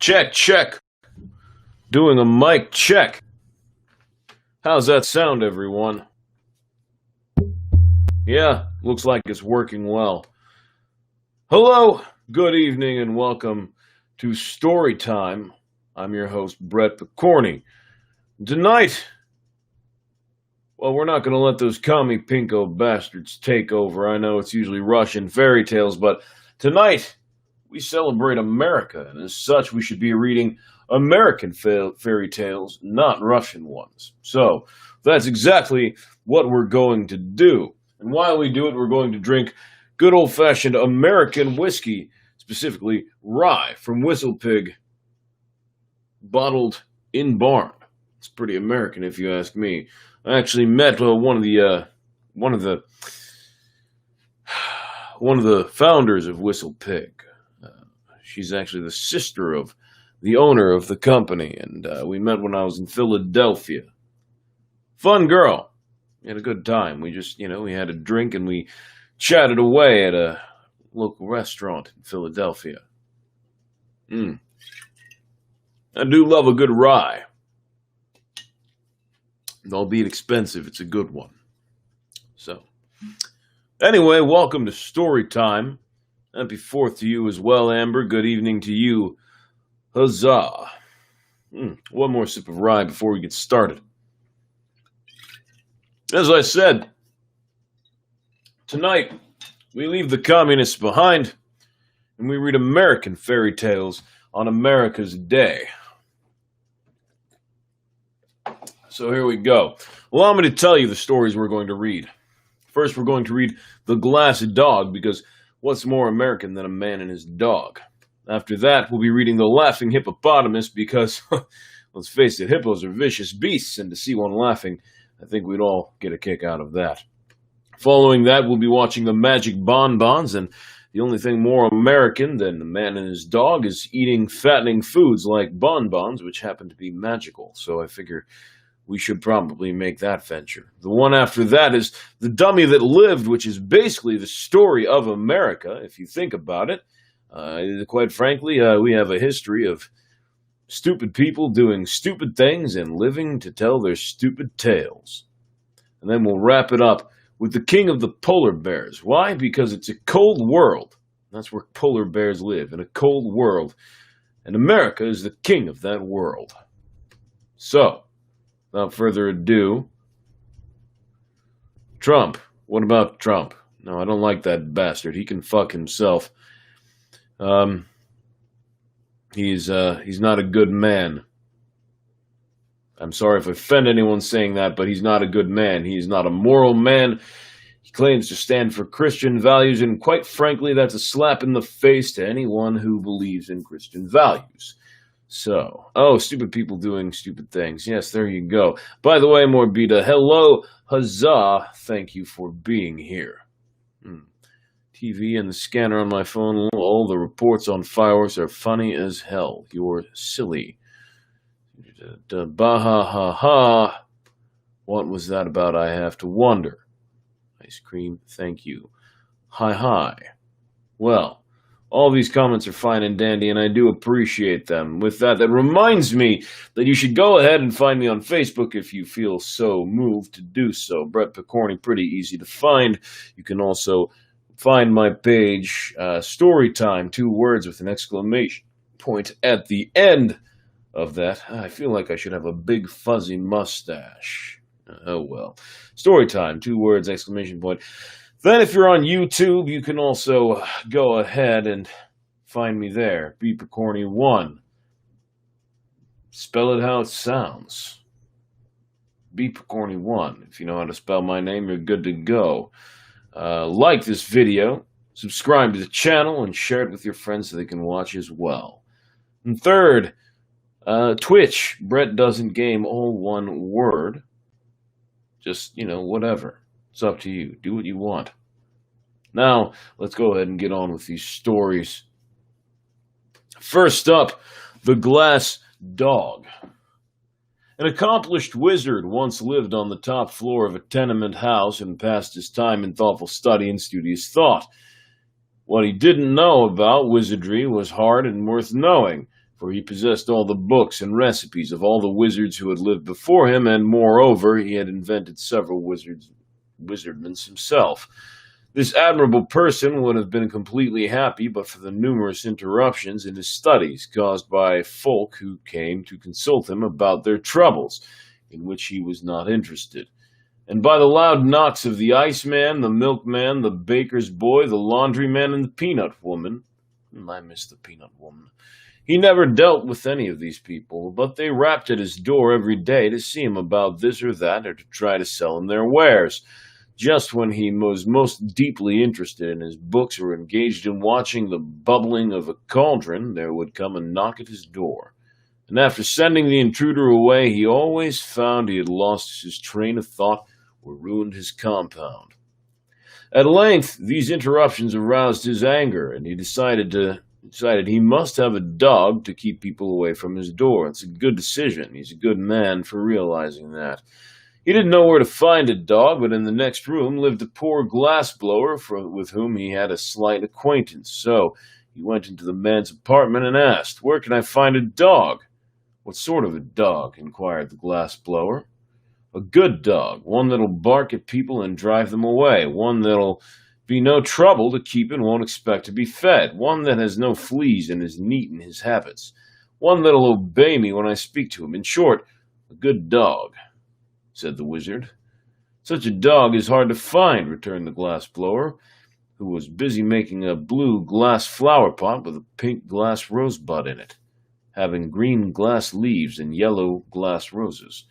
Check, check. Doing a mic check. How's that sound, everyone? Yeah, looks like it's working well. Hello, good evening, and welcome to Story Time. I'm your host, Brett Picorni. Tonight, well, we're not going to let those commie PINKO bastards take over. I know it's usually Russian fairy tales, but tonight we celebrate America, and as such, we should be reading American fairy tales, not Russian ones. So, that's exactly what we're going to do. And while we do it, we're going to drink good old-fashioned American whiskey, specifically rye from Whistle Pig, bottled in barn. It's pretty American, if you ask me. I actually met one of the founders of Whistle Pig. She's actually the sister of the owner of the company, and we met when I was in Philadelphia. Fun girl. We had a good time. We just, we had a drink and we chatted away at a local restaurant in Philadelphia. I do love a good rye. Albeit expensive, it's a good one. So, anyway, welcome to Story Time. Happy 4th to you as well, Amber. Good evening to you. Huzzah. One more sip of rye before we get started. As I said, tonight we leave the communists behind and we read American fairy tales on America's Day. So here we go. Allow me to tell you the stories we're going to read. First, we're going to read The Glass Dog, because what's more American than a man and his dog? After that, we'll be reading The Laughing Hippopotamus, because, let's face it, hippos are vicious beasts, and to see one laughing, I think we'd all get a kick out of that. Following that, we'll be watching The Magic Bonbons, and the only thing more American than a man and his dog is eating fattening foods like bonbons, which happen to be magical, so I figure we should probably make that venture. The one after that is The Dummy That Lived, which is basically the story of America, if you think about it. Quite frankly, we have a history of stupid people doing stupid things and living to tell their stupid tales. And then we'll wrap it up with The King of the Polar Bears. Why? Because it's a cold world. That's where polar bears live, in a cold world. And America is the king of that world. So, without further ado, Trump. What about Trump? No, I don't like that bastard. He can fuck himself. He's not a good man. I'm sorry if I offend anyone saying that, but he's not a good man. He's not a moral man. He claims to stand for Christian values, and quite frankly, that's a slap in the face to anyone who believes in Christian values. So, stupid people doing stupid things. Yes, there you go. By the way, Morbida, hello, huzzah, thank you for being here. TV and the scanner on my phone, all the reports on fireworks are funny as hell. You're silly. Bah-ha-ha-ha. What was that about? I have to wonder. Ice cream, thank you. Hi. Well, all these comments are fine and dandy, and I do appreciate them. With that reminds me that you should go ahead and find me on Facebook if you feel so moved to do so. Brett Picorni, pretty easy to find. You can also find my page, Storytime, 2 words with an exclamation point at the end of that. I feel like I should have a big fuzzy mustache. Oh well. Storytime, 2 words, exclamation point. Then if you're on YouTube, you can also go ahead and find me there. BPicorni1. Spell it how it sounds. BPicorni1. If you know how to spell my name, you're good to go. Like this video, subscribe to the channel, and share it with your friends so they can watch as well. And third, Twitch. Brett Doesn't Game, all one word. Just, whatever. It's up to you. Do what you want. Now, let's go ahead and get on with these stories. First up, The Glass Dog. An accomplished wizard once lived on the top floor of a tenement house and passed his time in thoughtful study and studious thought. What he didn't know about wizardry was hard and worth knowing, for he possessed all the books and recipes of all the wizards who had lived before him, and moreover, he had invented several wizardments himself. This admirable person would have been completely happy but for the numerous interruptions in his studies caused by folk who came to consult him about their troubles, in which he was not interested, and by the loud knocks of the iceman, the milkman, the baker's boy, the laundryman, and the peanut woman. I miss the peanut woman. He never dealt with any of these people, but they rapped at his door every day to see him about this or that, or to try to sell him their wares. Just when he was most deeply interested in his books or engaged in watching the bubbling of a cauldron, there would come a knock at his door. And after sending the intruder away, he always found he had lost his train of thought or ruined his compound. At length, these interruptions aroused his anger, and he decided he must have a dog to keep people away from his door. It's a good decision. He's a good man for realizing that. He didn't know where to find a dog, but in the next room lived a poor glassblower with whom he had a slight acquaintance. So he went into the man's apartment and asked, "Where can I find a dog?" "What sort of a dog?" inquired the glassblower. "A good dog, one that'll bark at people and drive them away, one that'll be no trouble to keep and won't expect to be fed, one that has no fleas and is neat in his habits, one that'll obey me when I speak to him. In short, a good dog," said the wizard. "Such a dog is hard to find," returned the glassblower, who was busy making a blue glass flower pot with a pink glass rosebud in it, having green glass leaves and yellow glass roses.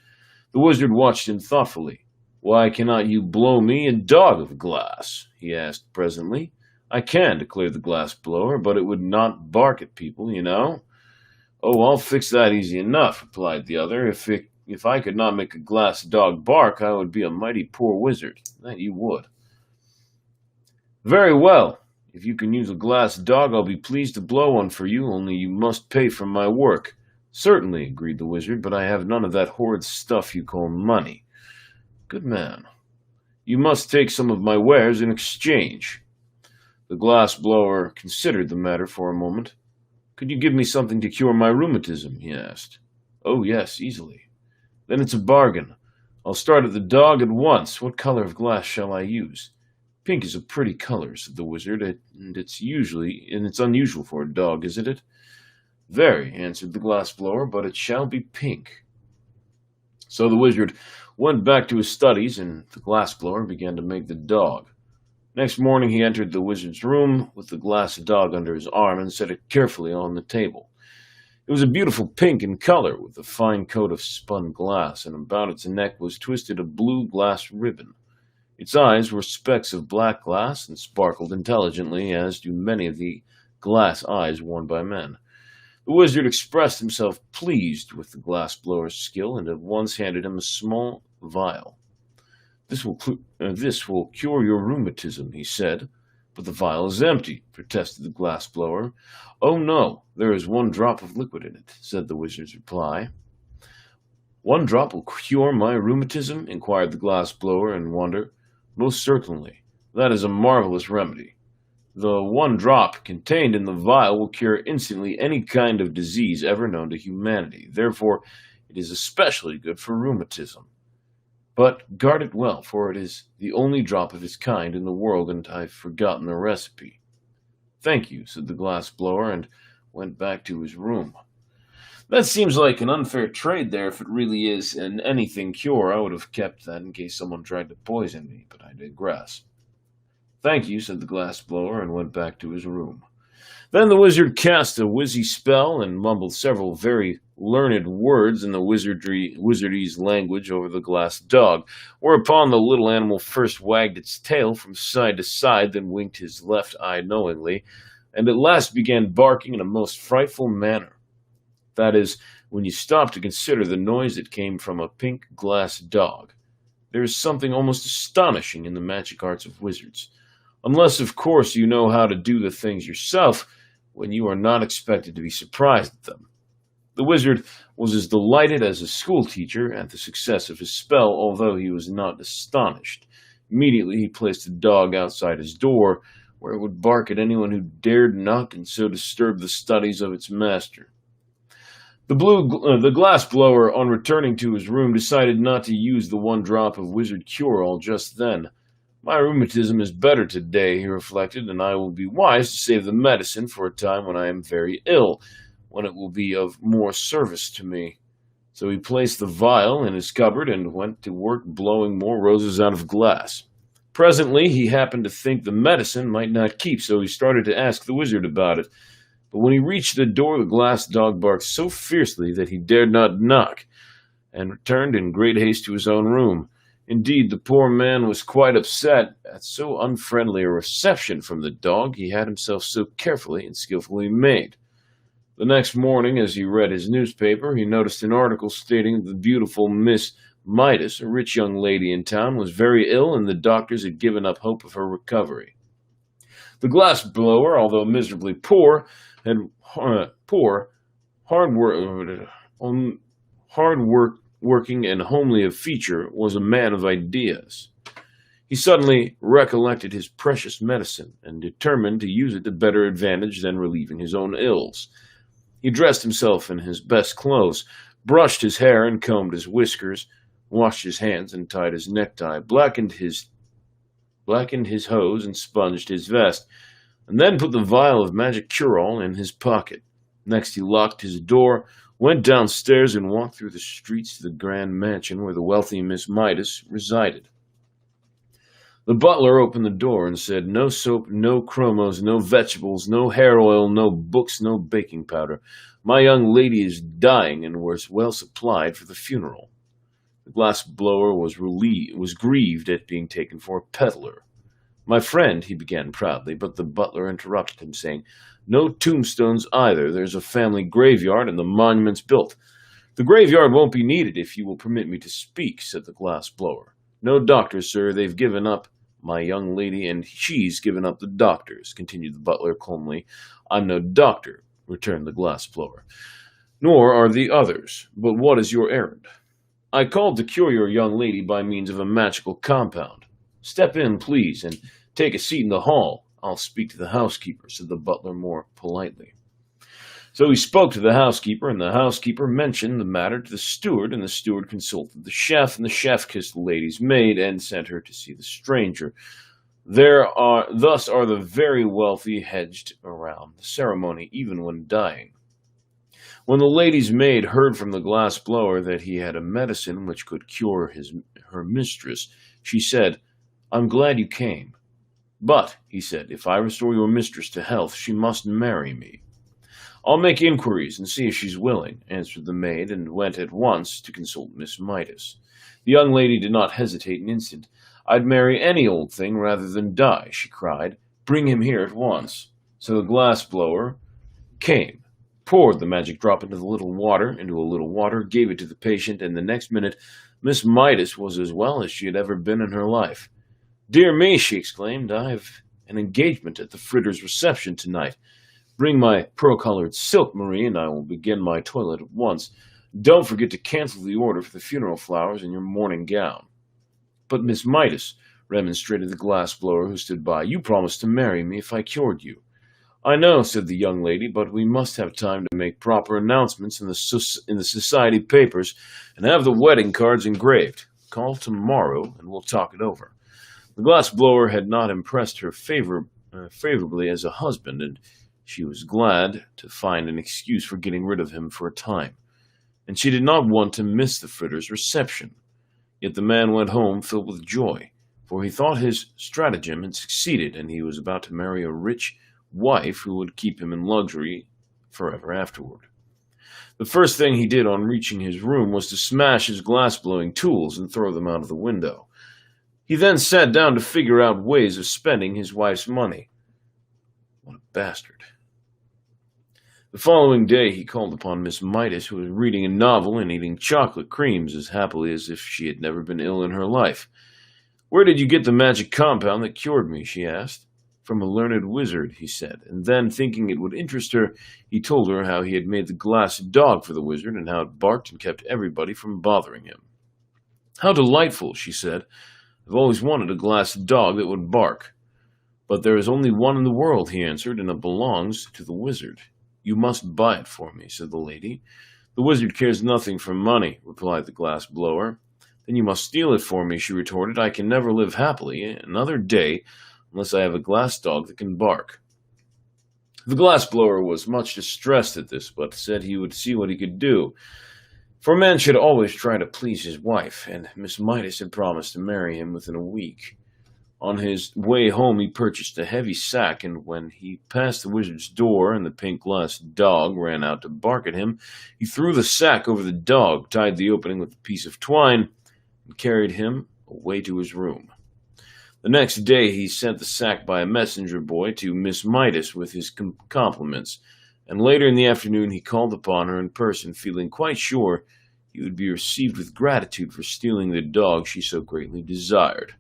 The wizard watched him thoughtfully. "Why cannot you blow me a dog of glass?" he asked presently. "I can," declared the glassblower, "but it would not bark at people, you know." "Oh, I'll fix that easy enough," replied the other. If I could not make a glass dog bark, I would be a mighty poor wizard. That you would." "Very well. If you can use a glass dog, I'll be pleased to blow one for you, only you must pay for my work." "Certainly," agreed the wizard, "but I have none of that horrid stuff you call money." "Good man. You must take some of my wares in exchange." The glass-blower considered the matter for a moment. "Could you give me something to cure my rheumatism?" he asked. "Oh, yes, easily." "Then it's a bargain. I'll start at the dog at once. What color of glass shall I use?" "Pink is a pretty color," said the wizard, "and it's unusual for a dog, isn't it?" "Very," answered the glassblower, "but it shall be pink." So the wizard went back to his studies, and the glassblower began to make the dog. Next morning he entered the wizard's room with the glass dog under his arm and set it carefully on the table. It was a beautiful pink in color, with a fine coat of spun glass, and about its neck was twisted a blue glass ribbon. Its eyes were specks of black glass and sparkled intelligently, as do many of the glass eyes worn by men. The wizard expressed himself pleased with the glassblower's skill, and at once handed him a small vial. This will cure your rheumatism," he said. "But the vial is empty," protested the glassblower. "Oh, no, there is one drop of liquid in it," said the wizard's reply. "One drop will cure my rheumatism?" inquired the glassblower in wonder. "Most certainly. That is a marvelous remedy. The one drop contained in the vial will cure instantly any kind of disease ever known to humanity. Therefore, it is especially good for rheumatism. But guard it well, for it is the only drop of its kind in the world, and I've forgotten the recipe." "Thank you," said the glassblower, and went back to his room. That seems like an unfair trade there if it really is an anything cure. I would have kept that in case someone tried to poison me, but I digress. "Thank you," said the glassblower, and went back to his room. Then the wizard cast a wizzy spell and mumbled several very learned words in the wizardese language over the glass dog, whereupon the little animal first wagged its tail from side to side, then winked his left eye knowingly, and at last began barking in a most frightful manner. That is, when you stop to consider the noise that came from a pink glass dog. There is something almost astonishing in the magic arts of wizards, unless, of course, you know how to do the things yourself when you are not expected to be surprised at them. The wizard was as delighted as a schoolteacher at the success of his spell, although he was not astonished. Immediately he placed the dog outside his door, where it would bark at anyone who dared knock and so disturb the studies of its master. The glass blower, on returning to his room, decided not to use the one drop of wizard cure-all just then. My rheumatism is better today, he reflected, and I will be wise to save the medicine for a time when I am very ill, when it will be of more service to me. So he placed the vial in his cupboard and went to work blowing more roses out of glass. Presently, he happened to think the medicine might not keep, so he started to ask the wizard about it. But when he reached the door, the glass dog barked so fiercely that he dared not knock, and returned in great haste to his own room. Indeed, the poor man was quite upset at so unfriendly a reception from the dog he had himself so carefully and skillfully made. The next morning, as he read his newspaper, he noticed an article stating that the beautiful Miss Midas, a rich young lady in town, was very ill, and the doctors had given up hope of her recovery. The glass blower, although miserably poor, hard-working and homely of feature, was a man of ideas. He suddenly recollected his precious medicine, and determined to use it to better advantage than relieving his own ills. He dressed himself in his best clothes, brushed his hair and combed his whiskers, washed his hands and tied his necktie, blackened his hose and sponged his vest, and then put the vial of magic cure-all in his pocket. Next he locked his door, went downstairs, and walked through the streets to the grand mansion where the wealthy Miss Midas resided. The butler opened the door and said, "No soap, no chromos, no vegetables, no hair oil, no books, no baking powder. My young lady is dying and was well supplied for the funeral." The glass blower was grieved at being taken for a peddler. "My friend," he began proudly, but the butler interrupted him, saying, "No tombstones either. There's a family graveyard and the monument's built." "The graveyard won't be needed if you will permit me to speak," said the glass blower. "No doctors, sir. They've given up my young lady, and she's given up the doctors," continued the butler calmly. "I'm no doctor," returned the glass blower. "Nor are the others. But what is your errand?" "I called to cure your young lady by means of a magical compound." "Step in, please, and take a seat in the hall. I'll speak to the housekeeper," said the butler more politely. So he spoke to the housekeeper, and the housekeeper mentioned the matter to the steward, and the steward consulted the chef, and the chef kissed the lady's maid and sent her to see the stranger. Thus are the very wealthy hedged around the ceremony, even when dying. When the lady's maid heard from the glass blower that he had a medicine which could cure her mistress, she said, "I'm glad you came. But," he said, "if I restore your mistress to health, she must marry me." "I'll make inquiries and see if she's willing," answered the maid, and went at once to consult Miss Midas. The young lady did not hesitate an instant. "I'd marry any old thing rather than die," she cried. "Bring him here at once." So the glass blower came, poured the magic drop into a little water, gave it to the patient, and the next minute Miss Midas was as well as she had ever been in her life. "Dear me," she exclaimed, "I've an engagement at the Fritter's reception tonight. Bring my pearl-colored silk, Marie, and I will begin my toilet at once. Don't forget to cancel the order for the funeral flowers in your mourning gown." "But Miss Midas," remonstrated the glass blower who stood by, "you promised to marry me if I cured you." "I know," said the young lady, "but we must have time to make proper announcements in the society papers and have the wedding cards engraved. Call tomorrow, and we'll talk it over." The glass blower had not impressed her favorably as a husband, and she was glad to find an excuse for getting rid of him for a time, and she did not want to miss the Fritter's reception. Yet the man went home filled with joy, for he thought his stratagem had succeeded, and he was about to marry a rich wife who would keep him in luxury forever afterward. The first thing he did on reaching his room was to smash his glass-blowing tools and throw them out of the window. He then sat down to figure out ways of spending his wife's money. What a bastard. The following day he called upon Miss Midas, who was reading a novel and eating chocolate creams as happily as if she had never been ill in her life. "Where did you get the magic compound that cured me?" she asked. "From a learned wizard," he said, and then, thinking it would interest her, he told her how he had made the glass dog for the wizard and how it barked and kept everybody from bothering him. "How delightful," she said. "I've always wanted a glass dog that would bark." "But there is only one in the world," he answered, "and it belongs to the wizard." "You must buy it for me," said the lady. "The wizard cares nothing for money," replied the glass blower. "Then you must steal it for me," she retorted. "I can never live happily another day unless I have a glass dog that can bark." The glass blower was much distressed at this, but said he would see what he could do. For a man should always try to please his wife, and Miss Midas had promised to marry him within a week. On his way home he purchased a heavy sack, and when he passed the wizard's door and the pink glass dog ran out to bark at him, he threw the sack over the dog, tied the opening with a piece of twine, and carried him away to his room. The next day he sent the sack by a messenger boy to Miss Midas with his compliments, and later in the afternoon he called upon her in person, feeling quite sure he would be received with gratitude for stealing the dog she so greatly desired.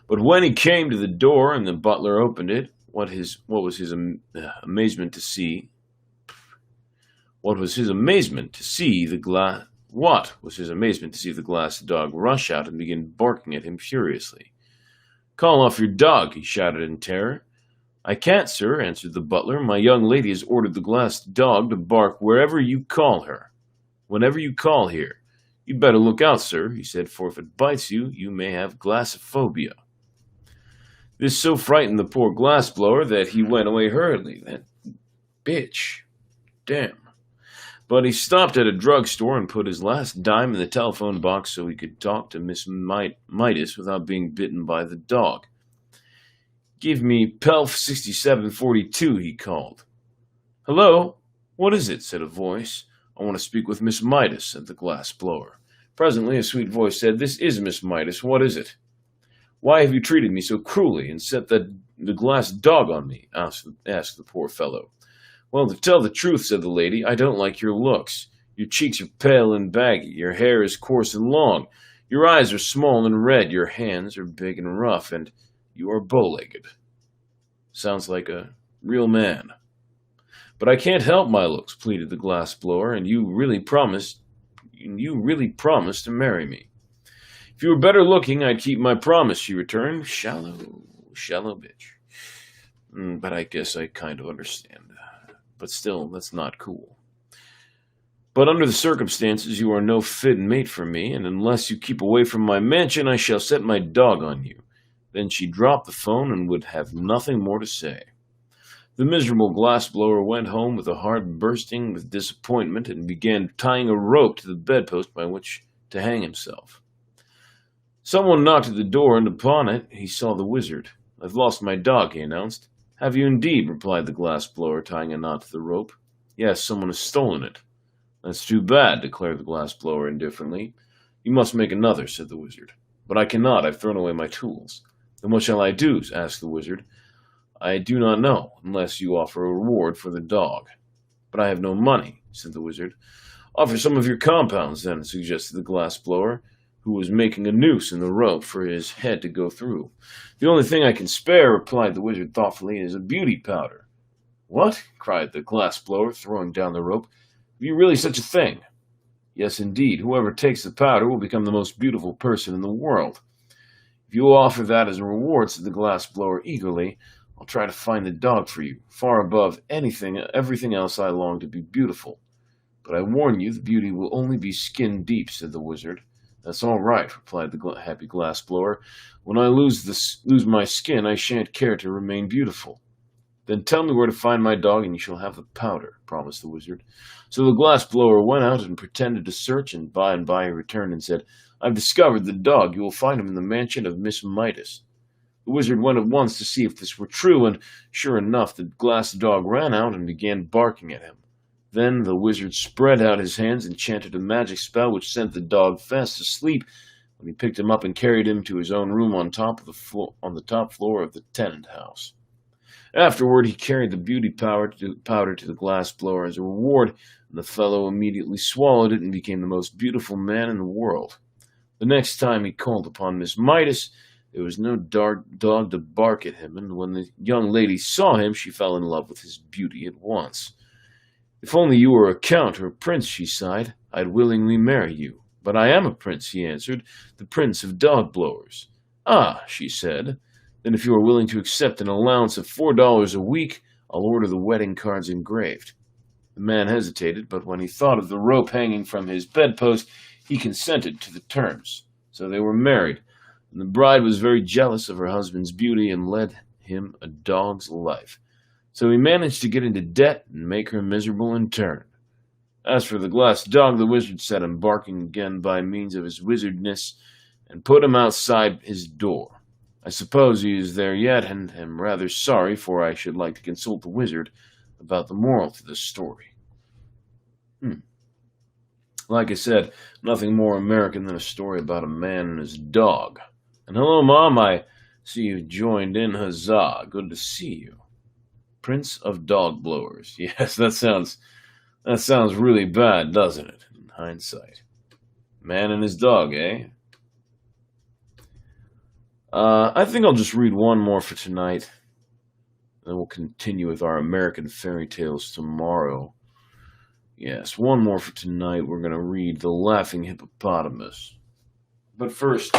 But when he came to the door and the butler opened it, what was his amazement to see the glass dog rush out and begin barking at him furiously. "Call off your dog," he shouted in terror. "I can't, sir," answered the butler. "My young lady has ordered the glass dog to bark wherever you call her, whenever you call here. You'd better look out, sir," he said, "for if it bites you, you may have glassophobia." This so frightened the poor glass blower that he went away hurriedly. That bitch. Damn. But he stopped at a drugstore and put his last dime in the telephone box so he could talk to Miss Midas without being bitten by the dog. "Give me Pelf 6742, he called. "Hello? What is it?" said a voice. "I want to speak with Miss Midas," said the glass blower. Presently a sweet voice said, "This is Miss Midas. What is it?" "Why have you treated me so cruelly and set the glass dog on me?" asked the poor fellow. "Well, to tell the truth," said the lady, "I don't like your looks. Your cheeks are pale and baggy, your hair is coarse and long, your eyes are small and red, your hands are big and rough, and you are bow-legged." Sounds like a real man. "But I can't help my looks," pleaded the glass blower, "and you really promised to marry me." "If you were better looking, I'd keep my promise," she returned. Shallow bitch. But I guess I kind of understand. But still, that's not cool. "But under the circumstances, you are no fit mate for me, and unless you keep away from my mansion, I shall set my dog on you." Then she dropped the phone and would have nothing more to say. The miserable glass blower went home with a heart bursting with disappointment and began tying a rope to the bedpost by which to hang himself. Someone knocked at the door, and upon it he saw the wizard. "I've lost my dog," he announced. "Have you indeed?" replied the glass blower, tying a knot to the rope. "Yes, someone has stolen it." "That's too bad," declared the glass blower indifferently. "You must make another," said the wizard. "But I cannot. I've thrown away my tools." "Then what shall I do?" asked the wizard. "I do not know, unless you offer a reward for the dog." "But I have no money," said the wizard. "Offer some of your compounds, then," suggested the glass blower, who was making a noose in the rope for his head to go through. "The only thing I can spare," replied the wizard thoughtfully, "is a beauty powder." "What?" cried the glass blower, throwing down the rope. "Have you really such a thing?" "Yes, indeed. Whoever takes the powder will become the most beautiful person in the world." "If you will offer that as a reward," said the glass blower eagerly, "I'll try to find the dog for you. Far above everything else I long to be beautiful. But I warn you, the beauty will only be skin deep," said the wizard. "That's all right," replied the happy glass blower. "When I lose my skin, I shan't care to remain beautiful." "Then tell me where to find my dog, and you shall have the powder," promised the wizard. So the glass blower went out and pretended to search, and by he returned and said, "I've discovered the dog. You will find him in the mansion of Miss Midas." The wizard went at once to see if this were true, and sure enough, the glass dog ran out and began barking at him. Then the wizard spread out his hands and chanted a magic spell which sent the dog fast asleep when he picked him up and carried him to his own room on the top floor of the tenant house. Afterward, he carried the beauty powder to the glass blower as a reward, and the fellow immediately swallowed it and became the most beautiful man in the world. The next time he called upon Miss Midas, there was no dog to bark at him, and when the young lady saw him, she fell in love with his beauty at once. "If only you were a count or a prince," she sighed, "I'd willingly marry you." "But I am a prince," he answered, "the prince of dog blowers." "Ah," she said, "then if you are willing to accept an allowance of $4 a week, I'll order the wedding cards engraved." The man hesitated, but when he thought of the rope hanging from his bedpost, he consented to the terms. So they were married, and the bride was very jealous of her husband's beauty and led him a dog's life. So he managed to get into debt and make her miserable in turn. As for the glass dog, the wizard set him barking again by means of his wizardness and put him outside his door. I suppose he is there yet, and am rather sorry, for I should like to consult the wizard about the moral to this story. Like I said, nothing more American than a story about a man and his dog. And hello, Mom, I see you joined in. Huzzah, good to see you. Prince of Dog Blowers. Yes, that sounds really bad, doesn't it, in hindsight? Man and his dog, eh? I think I'll just read one more for tonight. Then we'll continue with our American fairy tales tomorrow. Yes, one more for tonight. We're going to read The Laughing Hippopotamus. But first,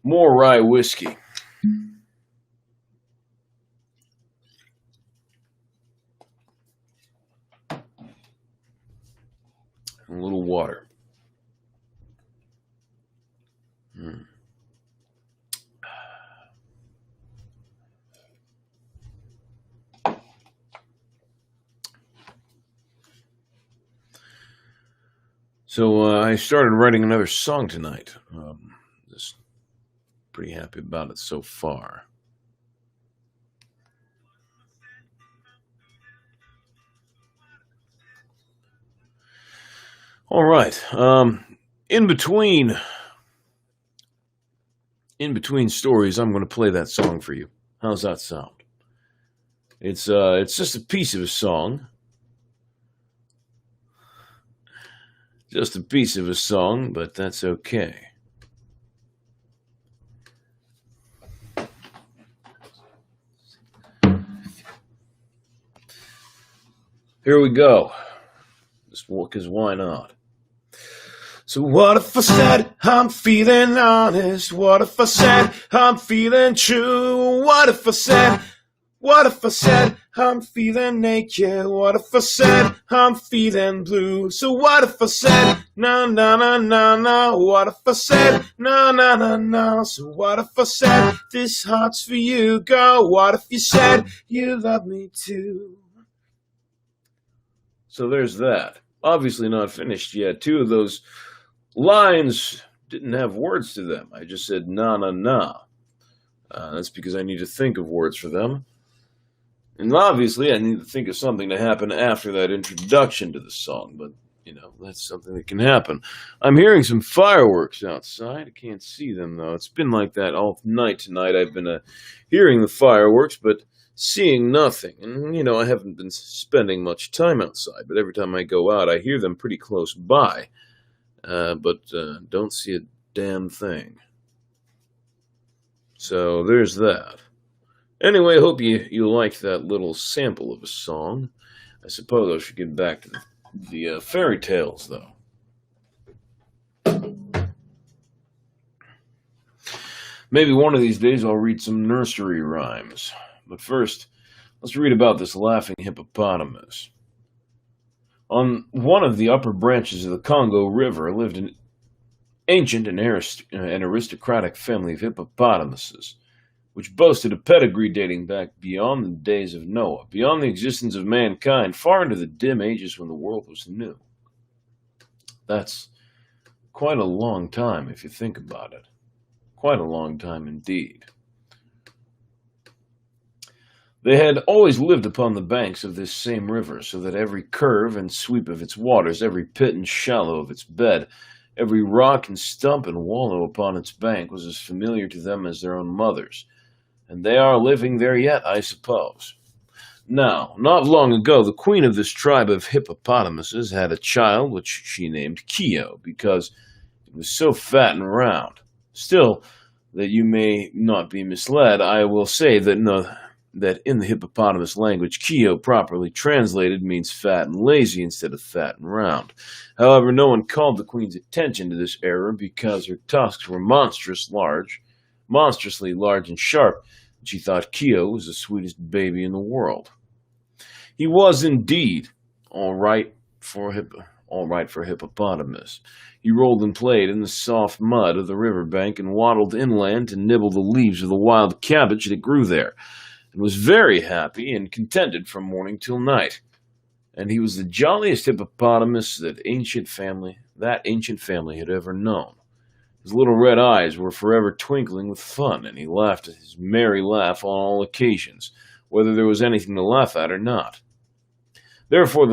more rye whiskey. And a little water. So I started writing another song tonight. Just pretty happy about it so far. All right. In between stories, I'm going to play that song for you. How's that sound? It's just a piece of a song. Just a piece of a song, but that's okay. Here we go. Because why not? So what if I said I'm feeling honest? What if I said I'm feeling true? What if I said I'm feeling naked? What if I said I'm feeling blue? So what if I said na na na na na? What if I said na na na na? So what if I said this heart's for you, girl? What if you said you love me too? So there's that. Obviously not finished yet. Two of those lines didn't have words to them. I just said na na na. That's because I need to think of words for them. And obviously I need to think of something to happen after that introduction to the song. But, that's something that can happen. I'm hearing some fireworks outside. I can't see them, though. It's been like that all night tonight. I've been hearing the fireworks, but seeing nothing. And, I haven't been spending much time outside, but every time I go out, I hear them pretty close by. But don't see a damn thing. So there's that. Anyway, I hope you liked that little sample of a song. I suppose I should get back to the fairy tales, though. Maybe one of these days I'll read some nursery rhymes. But first, let's read about this laughing hippopotamus. On one of the upper branches of the Congo River lived an ancient and aristocratic family of hippopotamuses, which boasted a pedigree dating back beyond the days of Noah, beyond the existence of mankind, far into the dim ages when the world was new. That's quite a long time if you think about it. Quite a long time indeed. They had always lived upon the banks of this same river, so that every curve and sweep of its waters, every pit and shallow of its bed, every rock and stump and wallow upon its bank was as familiar to them as their own mothers. And they are living there yet, I suppose. Now, not long ago, the queen of this tribe of hippopotamuses had a child which she named Kio, because it was so fat and round. Still, that you may not be misled, I will say that in the hippopotamus language, Kio, properly translated, means fat and lazy instead of fat and round. However, no one called the queen's attention to this error because her tusks were monstrously large and sharp, and she thought Kio was the sweetest baby in the world. He was indeed, all right for hippopotamus. He rolled and played in the soft mud of the riverbank and waddled inland to nibble the leaves of the wild cabbage that grew there, and was very happy and contented from morning till night. And he was the jolliest hippopotamus that ancient family had ever known. His little red eyes were forever twinkling with fun, and he laughed his merry laugh on all occasions, whether there was anything to laugh at or not. Therefore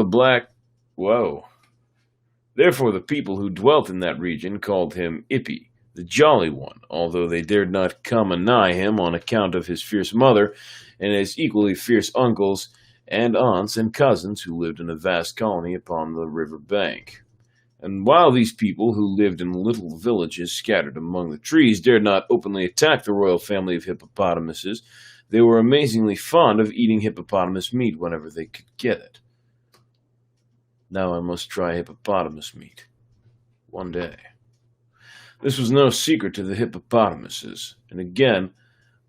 Therefore the people who dwelt in that region called him Ippy, the Jolly One, although they dared not come anigh him on account of his fierce mother and his equally fierce uncles and aunts and cousins who lived in a vast colony upon the river bank. And while these people, who lived in little villages scattered among the trees, dared not openly attack the royal family of hippopotamuses, they were amazingly fond of eating hippopotamus meat whenever they could get it. Now I must try hippopotamus meat. One day. This was no secret to the hippopotamuses, and again,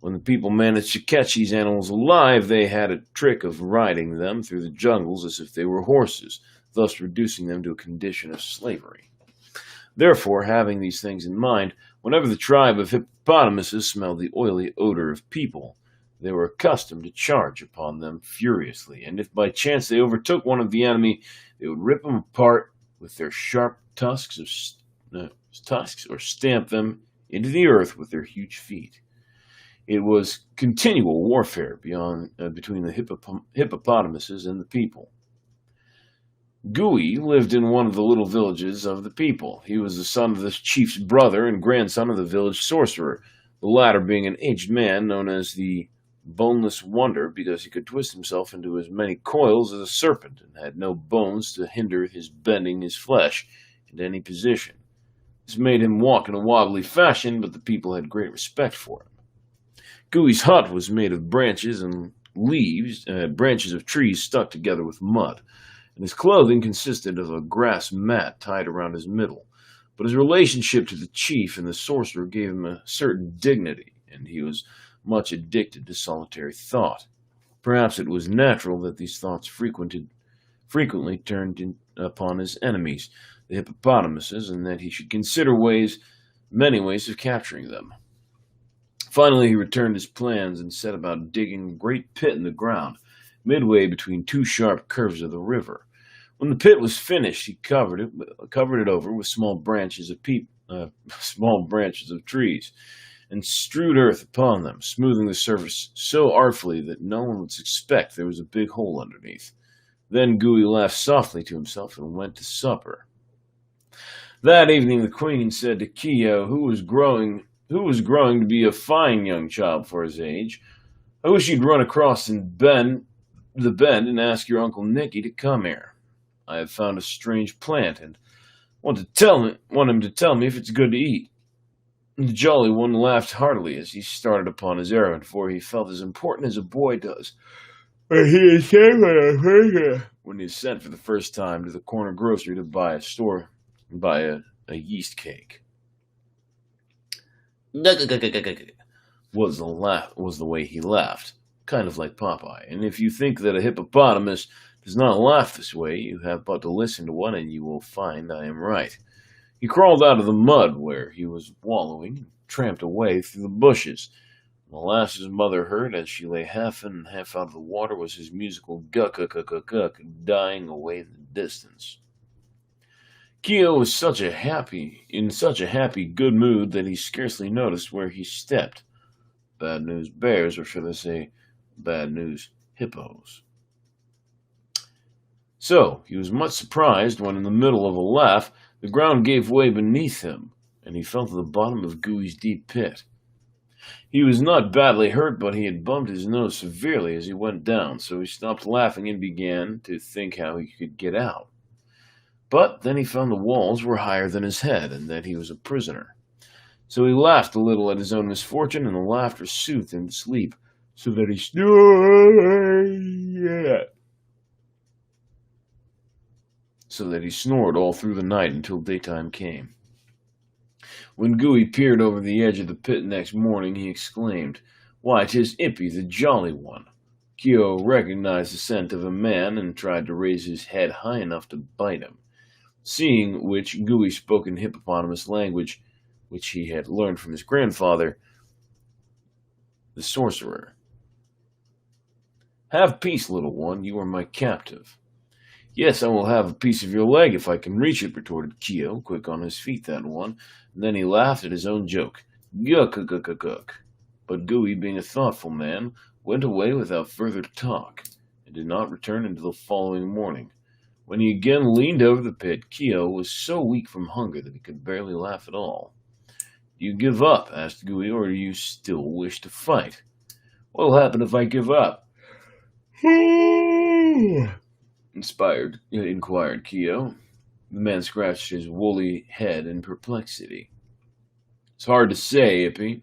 when the people managed to catch these animals alive, they had a trick of riding them through the jungles as if they were horses, thus reducing them to a condition of slavery. Therefore, having these things in mind, whenever the tribe of hippopotamuses smelled the oily odor of people, they were accustomed to charge upon them furiously, and if by chance they overtook one of the enemy, they would rip them apart with their sharp tusks or stamp them into the earth with their huge feet. It was continual warfare between the hippopotamuses and the people. Gooey lived in one of the little villages of the people. He was the son of the chief's brother and grandson of the village sorcerer, the latter being an aged man known as the Boneless Wonder because he could twist himself into as many coils as a serpent and had no bones to hinder his bending his flesh into any position. This made him walk in a wobbly fashion, but the people had great respect for him. Gooey's hut was made of branches and leaves, branches of trees stuck together with mud, and his clothing consisted of a grass mat tied around his middle. But his relationship to the chief and the sorcerer gave him a certain dignity, and he was much addicted to solitary thought. Perhaps it was natural that these thoughts frequently turned upon his enemies, the hippopotamuses, and that he should consider many ways of capturing them. Finally, he returned his plans and set about digging a great pit in the ground, midway between two sharp curves of the river. When the pit was finished, he covered it over with small branches of trees, and strewed earth upon them, smoothing the surface so artfully that no one would suspect there was a big hole underneath. Then Gooey laughed softly to himself and went to supper. That evening the queen said to Keo, who was growing to be a fine young child for his age, "I wish you'd run across the bend and ask your Uncle Nicky to come here. I have found a strange plant and want him to tell me if it's good to eat." The Jolly One laughed heartily as he started upon his errand, for he felt as important as a boy does when he is sent for the first time to the corner grocery to buy a yeast cake. Was the way he laughed, kind of like Popeye. And if you think that a hippopotamus does not laugh this way, you have but to listen to one, and you will find I am right. He crawled out of the mud where he was wallowing and tramped away through the bushes. And the last his mother heard as she lay half in and half out of the water was his musical guck dying away in the distance. Keo was in such a happy, good mood that he scarcely noticed where he stepped. Bad news bears, or should I say, bad news hippos. So, he was much surprised when in the middle of a laugh, the ground gave way beneath him, and he fell to the bottom of Gooey's deep pit. He was not badly hurt, but he had bumped his nose severely as he went down, so he stopped laughing and began to think how he could get out. But then he found the walls were higher than his head, and that he was a prisoner. So he laughed a little at his own misfortune, and the laughter soothed him to sleep, so that he snored all through the night until daytime came. When Gooey peered over the edge of the pit next morning, he exclaimed, "Why, 'tis Ippy, the Jolly One. Kyo recognized the scent of a man and tried to raise his head high enough to bite him, seeing which Gooey spoke in hippopotamus language, which he had learned from his grandfather, the sorcerer. "Have peace, little one, you are my captive." "Yes, I will have a piece of your leg if I can reach it," retorted Kyo, quick on his feet that one, and then he laughed at his own joke. Guk. But Gooey, being a thoughtful man, went away without further talk, and did not return until the following morning. When he again leaned over the pit, Kyo was so weak from hunger that he could barely laugh at all. "Do you give up?" asked Gooey, "or do you still wish to fight?" "What'll happen if I give up?" inquired Kyo. The man scratched his woolly head in perplexity. "It's hard to say, Ippy.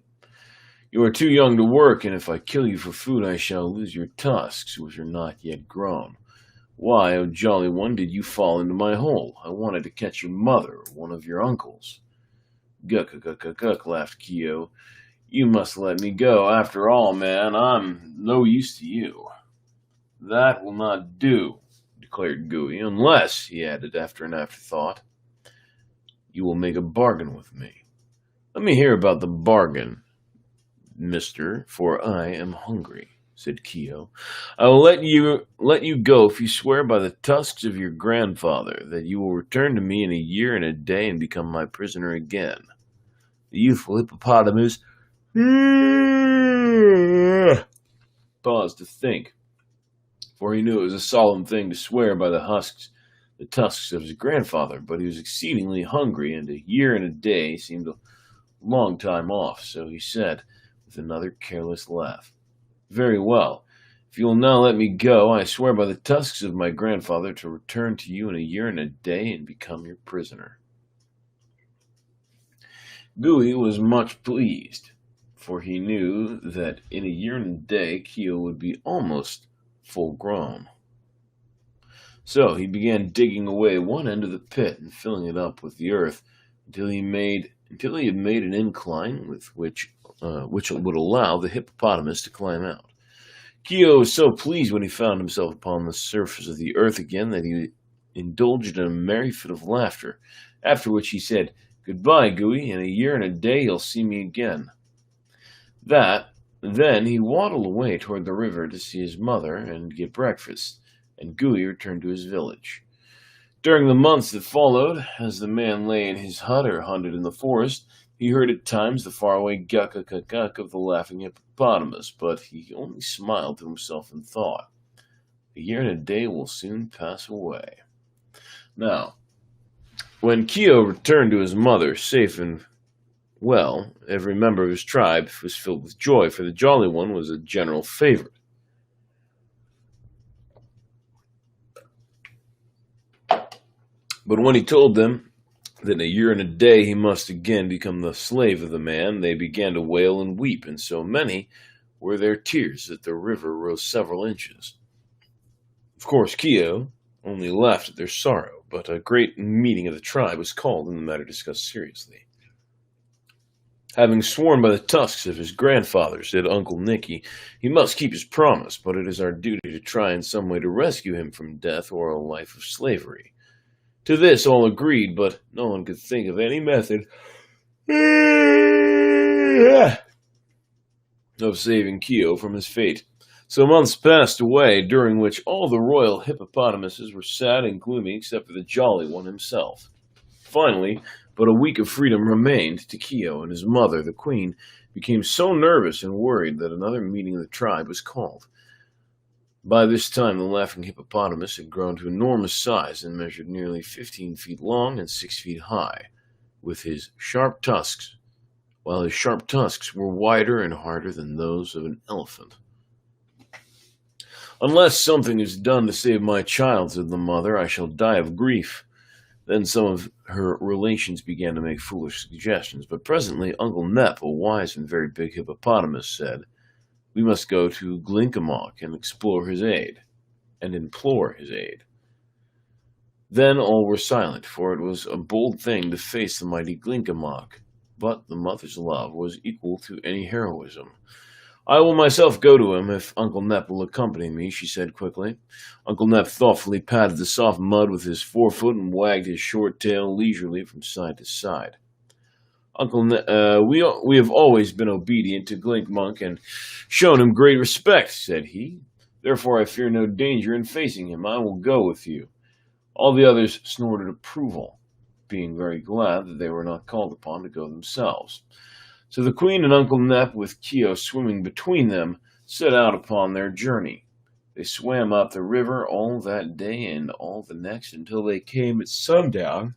You are too young to work, and if I kill you for food, I shall lose your tusks, which are not yet grown. Why, oh jolly one, did you fall into my hole? I wanted to catch your mother or one of your uncles." Guk, laughed Kyo. "You must let me go. After all, man, I'm no use to you." "That will not do," declared Gooey, "unless," he added after an afterthought, "you will make a bargain with me." "Let me hear about the bargain, mister, for I am hungry," said Kyo. "I will let you go if you swear by the tusks of your grandfather that you will return to me in a year and a day and become my prisoner again." The youthful hippopotamus paused to think, for he knew it was a solemn thing to swear by the tusks of his grandfather, but he was exceedingly hungry, and a year and a day seemed a long time off, so he said, with another careless laugh, "Very well. If you will now let me go, I swear by the tusks of my grandfather to return to you in a year and a day and become your prisoner." Gooey was much pleased, for he knew that in a year and a day Kyo would be almost full grown. So he began digging away one end of the pit and filling it up with the earth until he had made an incline with which would allow the hippopotamus to climb out. Kyo was so pleased when he found himself upon the surface of the earth again that he indulged in a merry fit of laughter, after which he said, "Goodbye, Gooey. In a year and a day you'll see me again." Then he waddled away toward the river to see his mother and get breakfast, and Gooey returned to his village. During the months that followed, as the man lay in his hut or hunted in the forest, he heard at times the faraway guk of the laughing hippopotamus, but he only smiled to himself and thought, "A year and a day will soon pass away." Now, when Kyo returned to his mother, safe and well, every member of his tribe was filled with joy, for the Jolly One was a general favorite. But when he told them that in a year and a day he must again become the slave of the man, they began to wail and weep, and so many were their tears that the river rose several inches. Of course, Kyo only laughed at their sorrow, but a great meeting of the tribe was called and the matter discussed seriously. "Having sworn by the tusks of his grandfather," said Uncle Nicky, "he must keep his promise, but it is our duty to try in some way to rescue him from death or a life of slavery." To this all agreed, but no one could think of any method of saving Kyo from his fate. So months passed away, during which all the royal hippopotamuses were sad and gloomy except for the Jolly One himself. Finally, but a week of freedom remained to Kyo, and his mother, the queen, became so nervous and worried that another meeting of the tribe was called. By this time, the laughing hippopotamus had grown to enormous size and measured nearly 15 feet long and 6 feet high, with his sharp tusks, while his sharp tusks were wider and harder than those of an elephant. "Unless something is done to save my child," said the mother, "I shall die of grief." Then some of her relations began to make foolish suggestions, but presently Uncle Nep, a wise and very big hippopotamus, said, "We must go to Glinkomok and implore his aid. Then all were silent, for it was a bold thing to face the mighty Glinkomok, but the mother's love was equal to any heroism. I will myself go to him if Uncle Nep will accompany me, she said quickly. Uncle Nep thoughtfully patted the soft mud with his forefoot and wagged his short tail leisurely from side to side. We have always been obedient to Glinkmunk and shown him great respect, said he. Therefore I fear no danger in facing him. I will go with you. All the others snorted approval, being very glad that they were not called upon to go themselves. So the Queen and Uncle Nep, with Keo swimming between them, set out upon their journey. They swam up the river all that day and all the next until they came at sundown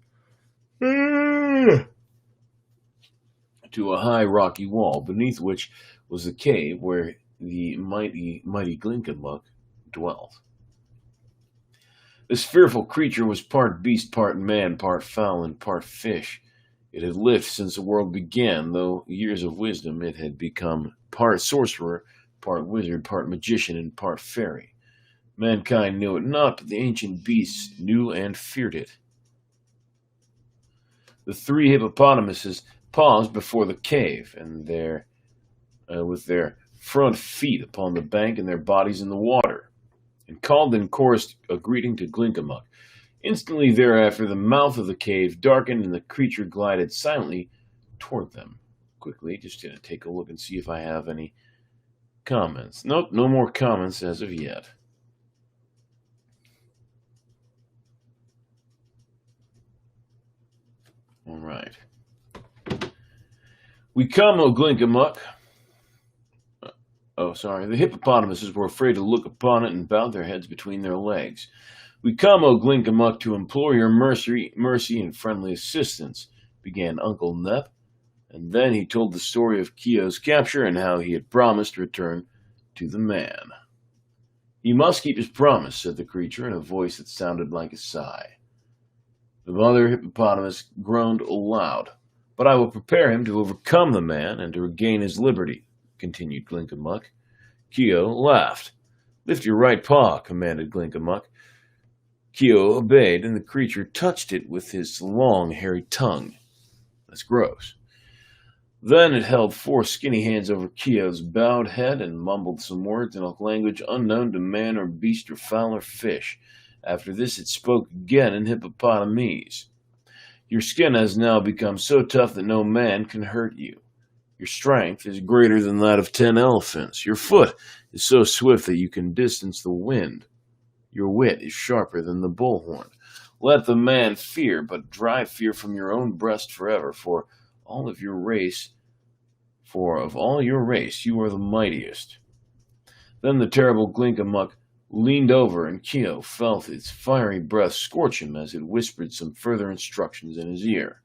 to a high rocky wall, beneath which was the cave where the mighty Glinkmunk dwelt. This fearful creature was part beast, part man, part fowl, and part fish. It had lived since the world began, though years of wisdom it had become part sorcerer, part wizard, part magician, and part fairy. Mankind knew it not, but the ancient beasts knew and feared it. The three hippopotamuses paused before the cave, and with their front feet upon the bank and their bodies in the water, and called in chorus a greeting to Glinkmunk. Instantly thereafter, the mouth of the cave darkened, and the creature glided silently toward them. Quickly, just going to take a look and see if I have any comments. Nope, no more comments as of yet. All right. We come, O Glinkmunk. The hippopotamuses were afraid to look upon it and bowed their heads between their legs. We come, O Glinkmunk, to implore your mercy and friendly assistance, began Uncle Nep, and then he told the story of Keo's capture and how he had promised to return to the man. He must keep his promise, said the creature in a voice that sounded like a sigh. The mother hippopotamus groaned aloud. But I will prepare him to overcome the man and to regain his liberty, continued Glinkmunk. Keo laughed. Lift your right paw, commanded Glinkmunk. Keo obeyed, and the creature touched it with his long, hairy tongue. That's gross. Then it held four skinny hands over Keo's bowed head and mumbled some words in a language unknown to man or beast or fowl or fish. After this it spoke again in hippopotamese. Your skin has now become so tough that no man can hurt you. Your strength is greater than that of 10 elephants. Your foot is so swift that you can distance the wind. Your wit is sharper than the bullhorn. Let the man fear, but drive fear from your own breast forever, for of all your race, you are the mightiest. Then the terrible Glinkmunk leaned over, and Keo felt its fiery breath scorch him as it whispered some further instructions in his ear.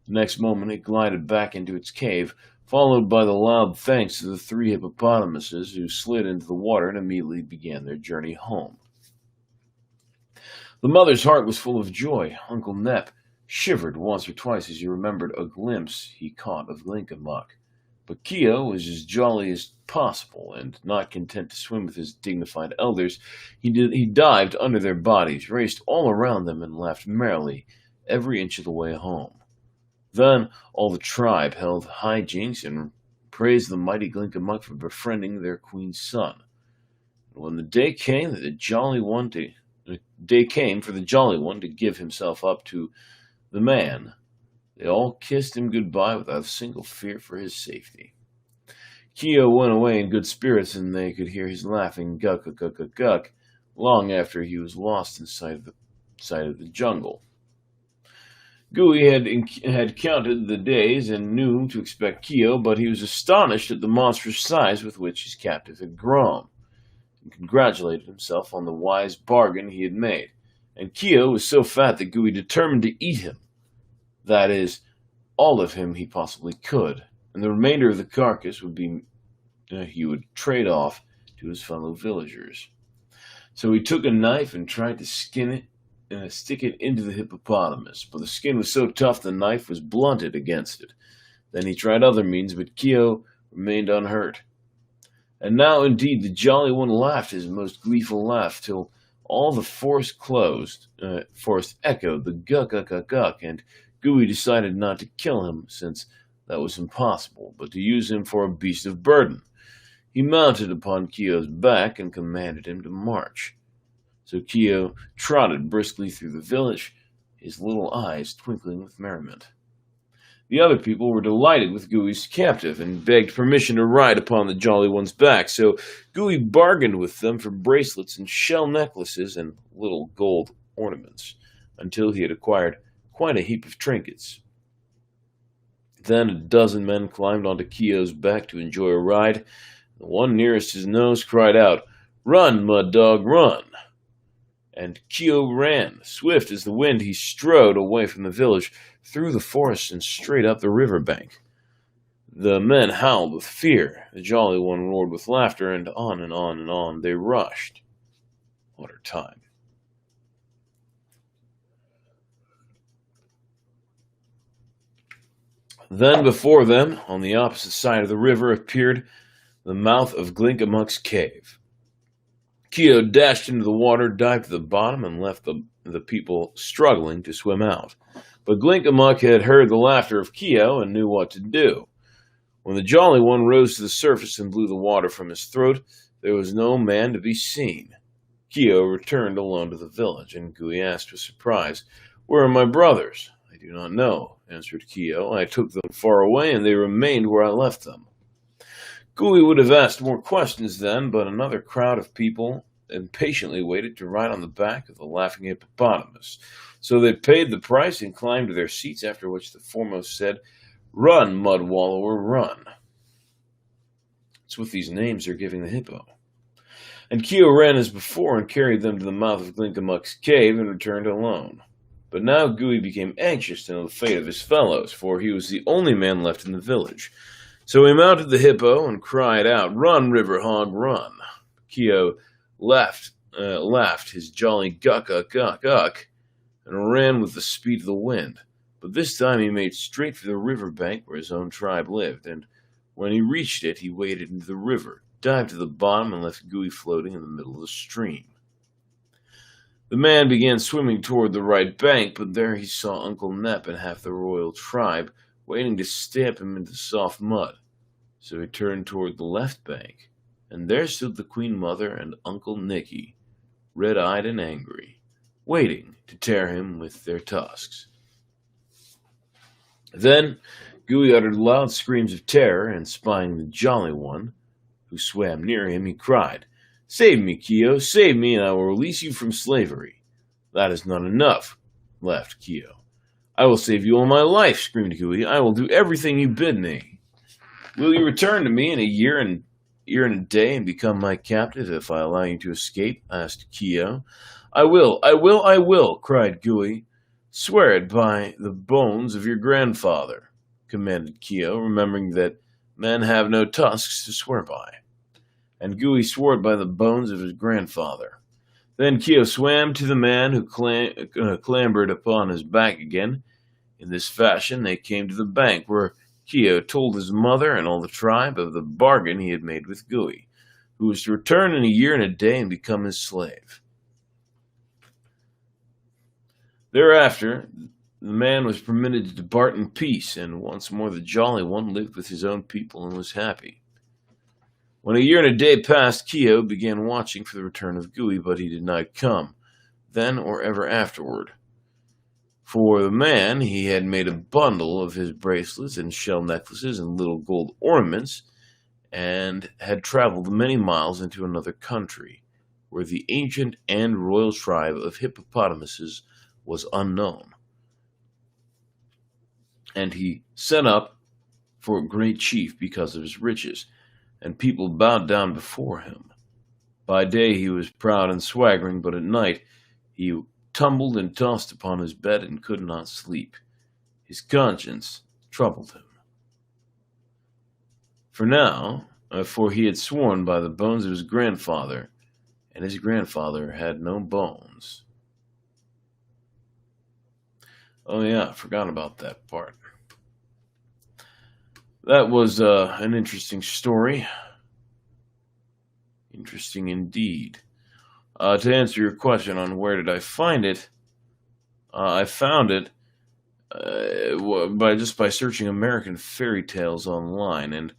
The next moment it glided back into its cave, followed by the loud thanks to the three hippopotamuses, who slid into the water and immediately began their journey home. The mother's heart was full of joy. Uncle Nep shivered once or twice as he remembered a glimpse he caught of Glinkmunk. But Keo was as jolly as possible, and not content to swim with his dignified elders, he dived under their bodies, raced all around them, and laughed merrily every inch of the way home. Then all the tribe held high jinks and praised the mighty Glinkmunk for befriending their queen's son. And when the day came for the jolly one to give himself up to the man, they all kissed him goodbye without a single fear for his safety. Keo went away in good spirits, and they could hear his laughing guck long after he was lost in sight of the jungle. Gooey had counted the days and knew to expect Keo, but he was astonished at the monstrous size with which his captive had grown, and congratulated himself on the wise bargain he had made. And Keo was so fat that Gooey determined to eat him. That is, all of him he possibly could, and the remainder of the carcass he would trade off to his fellow villagers. So he took a knife and tried to stick it into the hippopotamus, but the skin was so tough the knife was blunted against it. Then he tried other means, but Keo remained unhurt. And now indeed the jolly one laughed his most gleeful laugh, till all the forest echoed the guck, and Gooey decided not to kill him, since that was impossible, but to use him for a beast of burden. He mounted upon Keogh's back and commanded him to march. So Keogh trotted briskly through the village, his little eyes twinkling with merriment. The other people were delighted with Gooey's captive and begged permission to ride upon the Jolly One's back, so Gooey bargained with them for bracelets and shell necklaces and little gold ornaments, until he had acquired quite a heap of trinkets. Then a dozen men climbed onto Keogh's back to enjoy a ride. The one nearest his nose cried out, "Run, Mud Dog, run!" And Keogh ran. Swift as the wind, he strode away from the village, through the forest and straight up the river bank. The men howled with fear. The Jolly One roared with laughter, and on and on and on they rushed. What a time! Then before them, on the opposite side of the river, appeared the mouth of Glinkamuk's cave. Keogh dashed into the water, dived to the bottom, and left the people struggling to swim out. But Glinkamuk had heard the laughter of Keogh and knew what to do. When the Jolly One rose to the surface and blew the water from his throat, there was no man to be seen. Keogh returned alone to the village, and Gooey asked with surprise, "Where are my brothers?" "I do not know," answered Keogh. "I took them far away, and they remained where I left them." Gooey would have asked more questions then, but another crowd of people impatiently waited to ride on the back of the laughing hippopotamus. So they paid the price and climbed to their seats, after which the foremost said, "Run, Mud Wallower, run." It's with these names they're giving the hippo. And Keogh ran as before and carried them to the mouth of Glinkamuk's cave and returned alone. But now Gooey became anxious to know the fate of his fellows, for he was the only man left in the village. So he mounted the hippo and cried out, "Run, River Hog, run!" Keogh laughed his jolly guck, and ran with the speed of the wind. But this time he made straight for the river bank where his own tribe lived, and when he reached it, he waded into the river, dived to the bottom, and left Gooey floating in the middle of the stream. The man began swimming toward the right bank, but there he saw Uncle Nep and half the royal tribe waiting to stamp him into soft mud. So he turned toward the left bank, and there stood the Queen Mother and Uncle Nicky, red-eyed and angry, waiting to tear him with their tusks. Then Gooey uttered loud screams of terror, and spying the Jolly One, who swam near him, he cried, "Save me, Keogh, save me, and I will release you from slavery." "That is not enough," laughed Keogh. "I will save you all my life," screamed Gooey. "I will do everything you bid me." "Will you return to me in a year and a day and become my captive if I allow you to escape?" asked Keogh. I will, cried Gooey. "Swear it by the bones of your grandfather," commanded Keogh, remembering that men have no tusks to swear by. And Gooey swore it by the bones of his grandfather. Then Keogh swam to the man who clambered upon his back again. In this fashion they came to the bank, where Keogh told his mother and all the tribe of the bargain he had made with Gooey, who was to return in a year and a day and become his slave. Thereafter, the man was permitted to depart in peace, and once more the Jolly One lived with his own people and was happy. When a year and a day passed, Keogh began watching for the return of Gooey, but he did not come, then or ever afterward. For the man, he had made a bundle of his bracelets and shell necklaces and little gold ornaments, and had traveled many miles into another country, where the ancient and royal tribe of hippopotamuses was unknown. And he set up for a great chief because of his riches, and people bowed down before him. By day he was proud and swaggering, but at night he tumbled and tossed upon his bed and could not sleep. His conscience troubled him. For he had sworn by the bones of his grandfather, and his grandfather had no bones. Oh yeah, I forgot about that part. That was an interesting story. Interesting indeed. To answer your question on where did I find it, I found it by searching American fairy tales online, and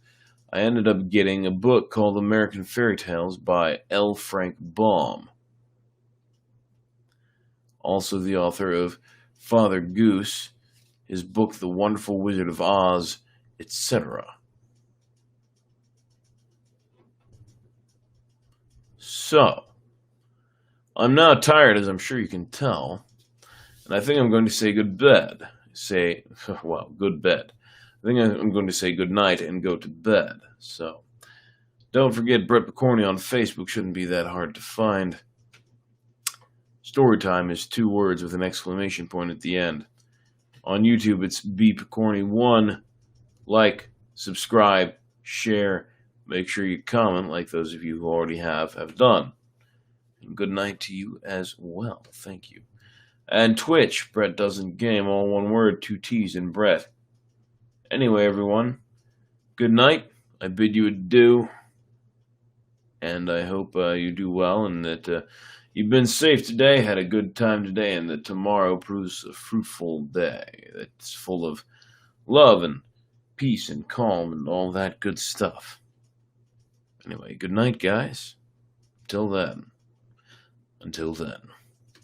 I ended up getting a book called American Fairy Tales by L. Frank Baum, also the author of Father Goose, his book The Wonderful Wizard of Oz, etc. So, I'm now tired, as I'm sure you can tell, and I think I'm going to say good bed. Good bed. I think I'm going to say good night and go to bed. So, don't forget Brett Picorni on Facebook. Shouldn't be that hard to find. Storytime is 2 words with an exclamation point at the end. On YouTube, it's bpicorni1. Like, subscribe, share. Make sure you comment like those of you who already have done. And good night to you as well. Thank you. And Twitch, Brett Doesn't Game, all one word, 2 T's in Brett. Anyway, everyone, good night. I bid you adieu. And I hope you do well and that you've been safe today, had a good time today, and that tomorrow proves a fruitful day that's full of love and peace and calm and all that good stuff. Anyway, good night, guys. Until then.